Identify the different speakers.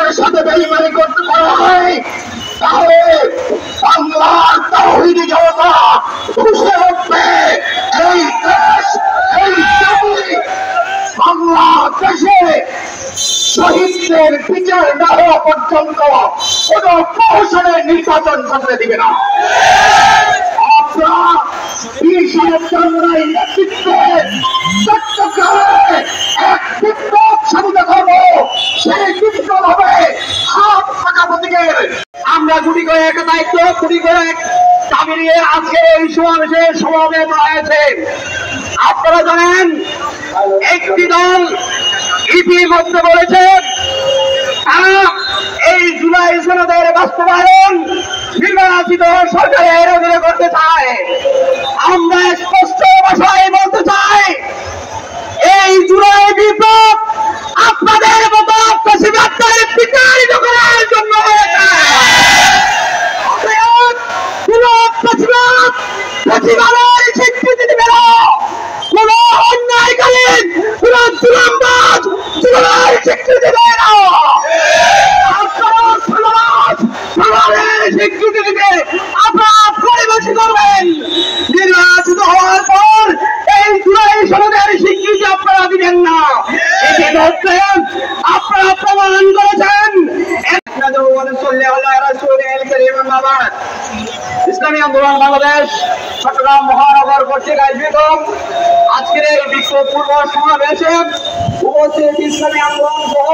Speaker 1: মুসলমানের সাথে বেঈমানি করতে হয়, তাহলে বাংলার তাওহীদি জনতা বুঝে উঠবে এই দেশ, এই জাতি বাংলাদেশে শহীদদের বিচার না হওয়া পর্যন্ত কোন প্রহসনের নির্বাচন করতে দিবে না। আপনারা নেতৃত্বে চট্টগ্রামে এক বিপ্লব সাধিত করব, সেই বিপ্লব হবে হাত পাকা প্রতীকের। আমরা গুটি করে একটা দায়িত্ব, গুটি করে এক দাবি নিয়ে আজকে এই সমাবেশে সমাবেত হয়েছে। আপনারা জানেন একটি দল ইতিমধ্যে বলেছে তারা এই জুলাই সনদের বাস্তবায়ন নির্বাচিত সরকারের অধীনে করতে চায়। আমরা স্পষ্ট ভাষায় বলতে চাই, এই জুলাই বিপ্লব আপনাদের মতো ফ্যাসিবাদকে বিতাড়িত করার জন্য হয়েছে। ফ্যাসিবাদের স্বীকৃতি দিবে না, কোন অন্যায়কালীন কোন জুলুমবাজ জুলুমের স্বীকৃতি দেয় না। স্বীকৃতি দিতে আপনারা পরিবেশন করবেন। নির্বাচিত হওয়ার পর এই জুলাই সনদের স্বীকৃতি আপনারা দিবেন না। ইতিমধ্যে আপনারা প্রমাণ করেছেন। ইসলামী আন্দোলন বাংলাদেশ চট্টগ্রাম মহানগর কর্তৃক আয়োজিত আজকের এই বিক্ষোভ পূর্ব সমাবেশে উপস্থিত ইসলামী আন্দোলন সহ